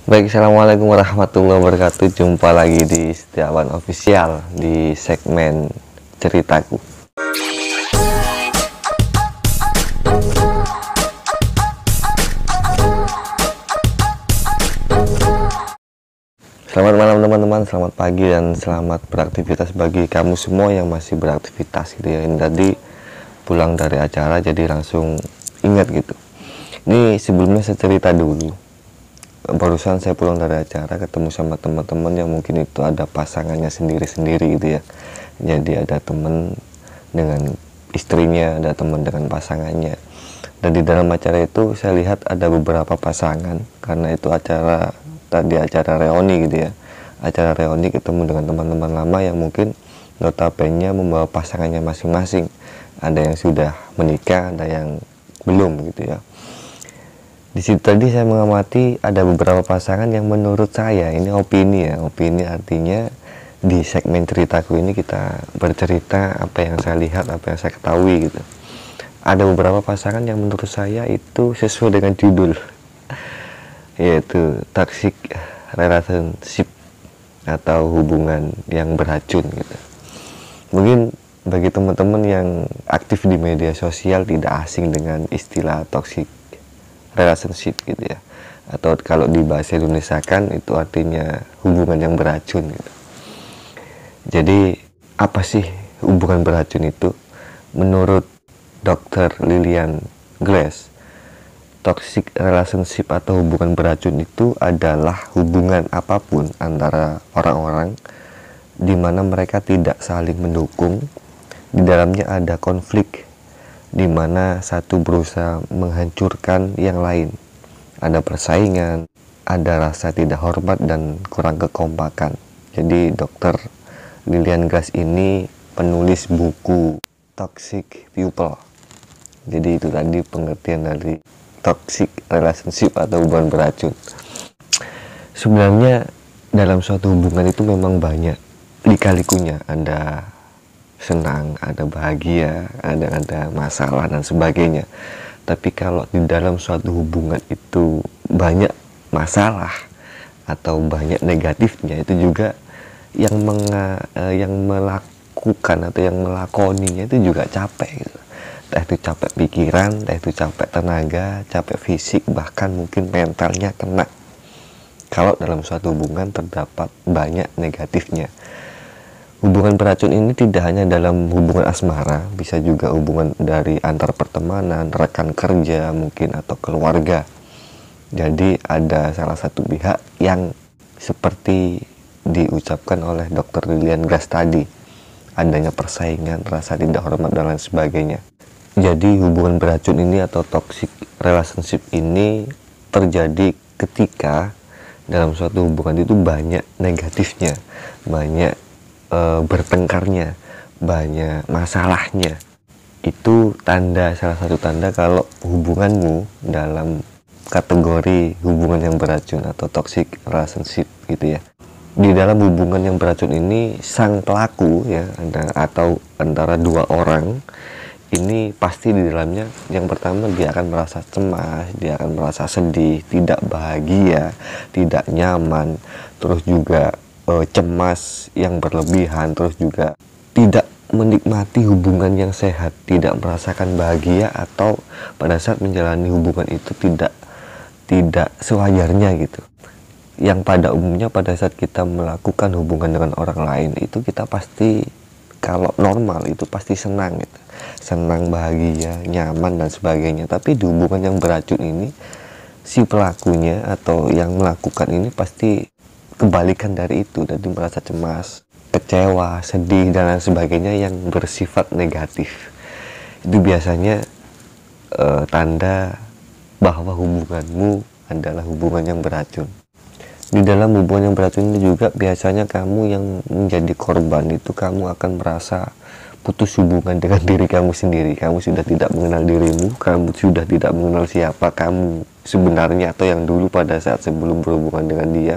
Baik, assalamualaikum warahmatullahi wabarakatuh. Jumpa lagi di Setiawan Official di segmen ceritaku. Selamat malam teman-teman, selamat pagi dan selamat beraktivitas bagi kamu semua yang masih beraktivitas gitu ya. Ini tadi pulang dari acara jadi langsung ingat gitu. Ini sebelumnya saya cerita dulu. Barusan saya pulang dari acara ketemu sama teman-teman yang mungkin itu ada pasangannya sendiri-sendiri gitu ya. Jadi ada teman dengan istrinya, ada teman dengan pasangannya. Dan di dalam acara itu saya lihat ada beberapa pasangan, karena itu acara reuni gitu ya. Acara reuni ketemu dengan teman-teman lama yang mungkin notabene membawa pasangannya masing-masing. Ada yang sudah menikah, ada yang belum gitu ya. Di situ tadi saya mengamati ada beberapa pasangan yang menurut saya ini opini ya. Opini artinya di segmen ceritaku ini kita bercerita apa yang saya lihat, apa yang saya ketahui gitu. Ada beberapa pasangan yang menurut saya itu sesuai dengan judul, yaitu toxic relationship atau hubungan yang beracun gitu. Mungkin bagi teman-teman yang aktif di media sosial tidak asing dengan istilah toxic relationship gitu ya, atau kalau di bahasa Indonesia kan itu artinya hubungan yang beracun gitu. Jadi apa sih hubungan beracun itu? Menurut Dr. Lillian Glass, toxic relationship atau hubungan beracun itu adalah hubungan apapun antara orang-orang di mana mereka tidak saling mendukung, di dalamnya ada konflik di mana satu berusaha menghancurkan yang lain. Ada persaingan, ada rasa tidak hormat dan kurang kekompakan. Jadi Dr. Lillian Glass ini penulis buku Toxic People. Jadi itu tadi pengertian dari toxic relationship atau hubungan beracun. Sebenarnya dalam suatu hubungan itu memang banyak lika-likunya, ada senang, ada bahagia, ada masalah dan sebagainya. Tapi kalau di dalam suatu hubungan itu banyak masalah atau banyak negatifnya, itu juga yang melakukan atau yang melakoninya itu juga capek gitu. Entah itu capek pikiran, entah itu capek tenaga, capek fisik, bahkan mungkin mentalnya kena kalau dalam suatu hubungan terdapat banyak negatifnya. Hubungan beracun ini tidak hanya dalam hubungan asmara, bisa juga hubungan dari antar pertemanan, rekan kerja mungkin, atau keluarga. Jadi ada salah satu pihak yang seperti diucapkan oleh Dr. Lillian Glass tadi, adanya persaingan, rasa tidak hormat dan lain sebagainya. Jadi hubungan beracun ini atau toxic relationship ini terjadi ketika dalam suatu hubungan itu banyak negatifnya, banyak bertengkarnya, banyak masalahnya. Itu salah satu tanda kalau hubunganmu dalam kategori hubungan yang beracun atau toxic relationship gitu ya. Di dalam hubungan yang beracun ini sang pelaku ya, atau antara dua orang ini pasti di dalamnya yang pertama dia akan merasa cemas, dia akan merasa sedih, tidak bahagia, tidak nyaman, terus juga cemas yang berlebihan, terus juga tidak menikmati hubungan yang sehat, tidak merasakan bahagia, atau pada saat menjalani hubungan itu tidak sewajarnya gitu. Yang pada umumnya pada saat kita melakukan hubungan dengan orang lain itu kita pasti, kalau normal itu pasti senang gitu. Senang, bahagia, nyaman dan sebagainya. Tapi di hubungan yang beracun ini si pelakunya atau yang melakukan ini pasti kebalikan dari itu, jadi merasa cemas, kecewa, sedih dan lain sebagainya yang bersifat negatif. Itu biasanya tanda bahwa hubunganmu adalah hubungan yang beracun. Di dalam hubungan yang beracun ini juga biasanya kamu yang menjadi korban itu kamu akan merasa putus hubungan dengan diri kamu sendiri. Kamu sudah tidak mengenal dirimu, kamu sudah tidak mengenal siapa kamu sebenarnya atau yang dulu pada saat sebelum berhubungan dengan dia.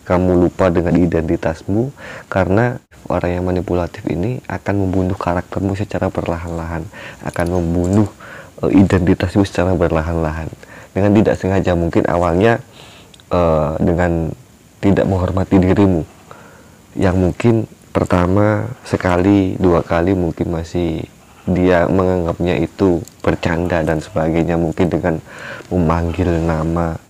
Kamu lupa dengan identitasmu karena orang yang manipulatif ini akan membunuh karaktermu secara perlahan-lahan, akan membunuh identitasmu secara perlahan-lahan dengan tidak sengaja. Mungkin awalnya dengan tidak menghormati dirimu, yang mungkin pertama sekali, dua kali mungkin masih dia menganggapnya itu bercanda dan sebagainya, mungkin dengan memanggil nama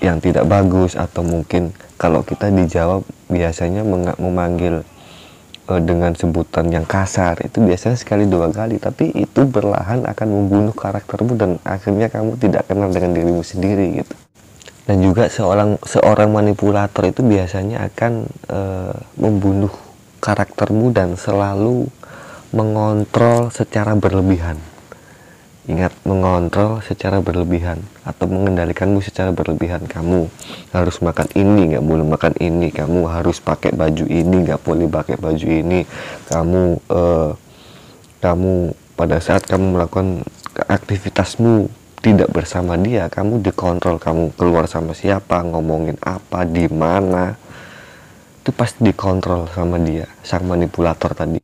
yang tidak bagus, atau mungkin kalau kita dijawab biasanya memanggil dengan sebutan yang kasar, itu biasanya sekali dua kali, tapi itu perlahan akan membunuh karaktermu dan akhirnya kamu tidak kenal dengan dirimu sendiri gitu. Dan juga seorang manipulator itu biasanya akan membunuh karaktermu dan selalu mengontrol secara berlebihan. Ingat, mengontrol secara berlebihan atau mengendalikanmu secara berlebihan. Kamu harus makan ini, nggak boleh makan ini. Kamu harus pakai baju ini, nggak boleh pakai baju ini. Kamu pada saat kamu melakukan aktivitasmu tidak bersama dia, kamu dikontrol. Kamu keluar sama siapa, ngomongin apa, di mana, itu pasti dikontrol sama dia, sang manipulator tadi.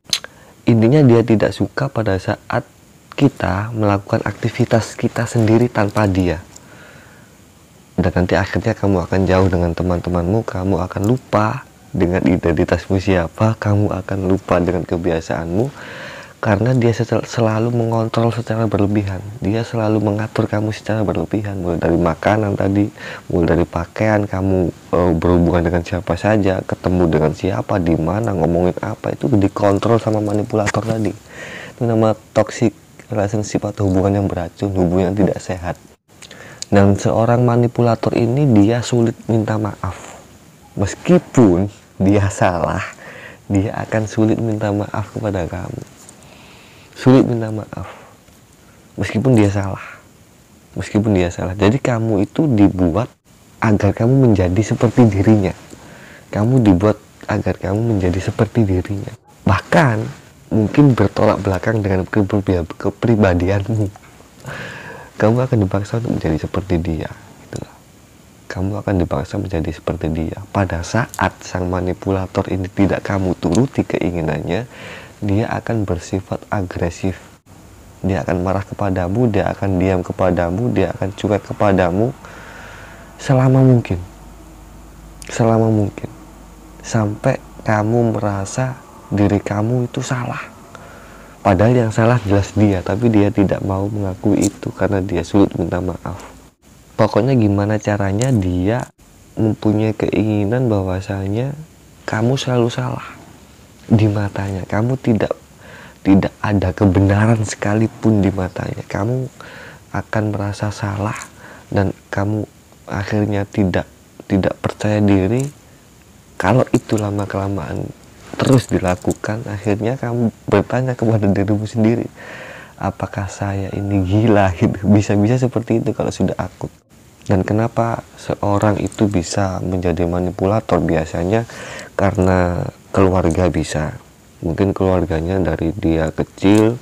Intinya dia tidak suka pada saat kita melakukan aktivitas kita sendiri tanpa dia. Dan nanti akhirnya kamu akan jauh dengan teman-temanmu, kamu akan lupa dengan identitasmu siapa, kamu akan lupa dengan kebiasaanmu, karena dia selalu mengontrol secara berlebihan. Dia selalu mengatur kamu secara berlebihan, mulai dari makanan tadi, mulai dari pakaian, kamu berhubungan dengan siapa saja, ketemu dengan siapa, di mana, ngomongin apa, itu dikontrol sama manipulator tadi. Itu nama toxic relationship atau hubungan yang beracun, hubungan yang tidak sehat. Dan seorang manipulator ini dia sulit minta maaf. Meskipun dia salah, dia akan sulit minta maaf kepada kamu. Sulit minta maaf meskipun dia salah. Jadi kamu itu dibuat agar kamu menjadi seperti dirinya. Kamu dibuat agar kamu menjadi seperti dirinya, bahkan mungkin bertolak belakang dengan kepribadianmu. Kamu akan dipaksa untuk menjadi seperti dia gitu. Kamu akan dipaksa menjadi seperti dia. Pada saat sang manipulator ini tidak kamu turuti keinginannya, dia akan bersifat agresif. Dia akan marah kepadamu, dia akan diam kepadamu, dia akan cuek kepadamu selama mungkin. Sampai kamu merasa diri kamu itu salah. Padahal yang salah jelas dia, tapi dia tidak mau mengakui itu karena dia sulit minta maaf. Pokoknya gimana caranya dia mempunyai keinginan bahwasanya kamu selalu salah di matanya. Kamu tidak ada kebenaran sekalipun di matanya. Kamu akan merasa salah dan kamu akhirnya tidak percaya diri. Kalau itu lama kelamaan terus dilakukan, akhirnya kamu bertanya kepada dirimu sendiri, apakah saya ini gila gitu. Bisa-bisa seperti itu kalau sudah akut. Dan kenapa seorang itu bisa menjadi manipulator? Biasanya karena keluarga bisa. Mungkin keluarganya dari dia kecil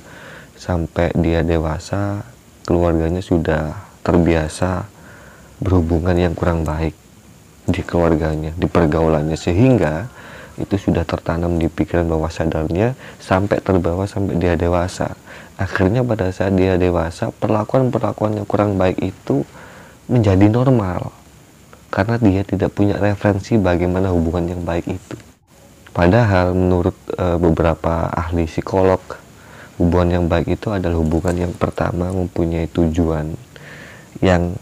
sampai dia dewasa, keluarganya sudah terbiasa berhubungan yang kurang baik di keluarganya, di pergaulannya, sehingga itu sudah tertanam di pikiran bawah sadarnya sampai terbawa sampai dia dewasa. Akhirnya pada saat dia dewasa, perlakuan-perlakuan yang kurang baik itu menjadi normal karena dia tidak punya referensi bagaimana hubungan yang baik itu. Padahal menurut beberapa ahli psikolog, hubungan yang baik itu adalah hubungan yang pertama mempunyai tujuan yang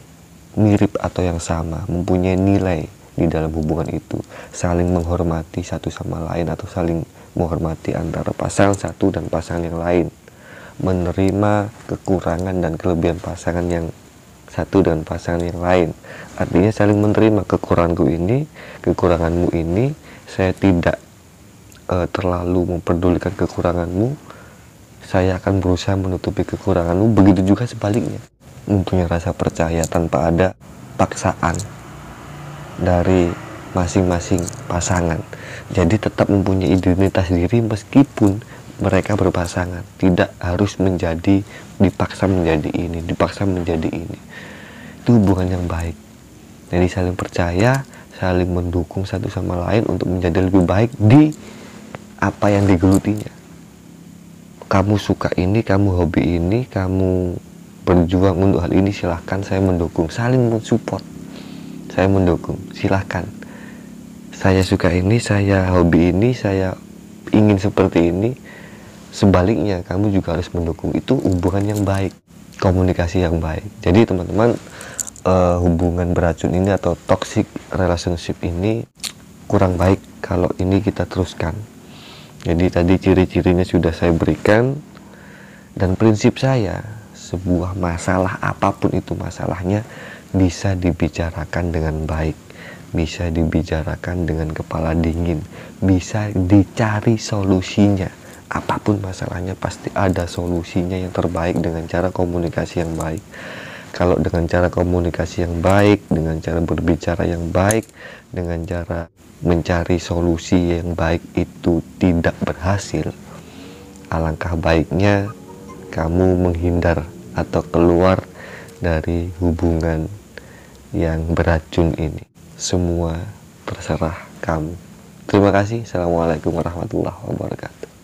mirip atau yang sama, mempunyai nilai di dalam hubungan itu, saling menghormati satu sama lain atau saling menghormati antara pasangan satu dan pasangan yang lain, menerima kekurangan dan kelebihan pasangan yang satu dan pasangan yang lain. Artinya saling menerima, kekuranganku ini, kekuranganmu ini, saya tidak terlalu memperdulikan kekuranganmu, saya akan berusaha menutupi kekuranganmu. Begitu juga sebaliknya, mempunyai rasa percaya tanpa ada paksaan dari masing-masing pasangan. Jadi tetap mempunyai identitas diri meskipun mereka berpasangan, tidak harus dipaksa menjadi ini, dipaksa menjadi ini. Itu hubungan yang baik. Jadi saling percaya, saling mendukung satu sama lain untuk menjadi lebih baik di apa yang digelutinya. Kamu suka ini, kamu hobi ini, kamu berjuang untuk hal ini, silahkan, saya mendukung. Saling mensupport, saya mendukung, silahkan. Saya suka ini, saya hobi ini, saya ingin seperti ini. Sebaliknya, kamu juga harus mendukung. Itu hubungan yang baik, komunikasi yang baik. Jadi teman-teman, hubungan beracun ini atau toxic relationship ini kurang baik kalau ini kita teruskan. Jadi tadi ciri-cirinya sudah saya berikan, dan prinsip saya, sebuah masalah apapun itu masalahnya bisa dibicarakan dengan baik, bisa dibicarakan dengan kepala dingin, bisa dicari solusinya. Apapun masalahnya pasti ada solusinya yang terbaik dengan cara komunikasi yang baik. Kalau dengan cara komunikasi yang baik, dengan cara berbicara yang baik, dengan cara mencari solusi yang baik itu tidak berhasil, alangkah baiknya kamu menghindar atau keluar dari hubungan yang beracun ini. Semua terserah kamu. Terima kasih. Assalamualaikum warahmatullahi wabarakatuh.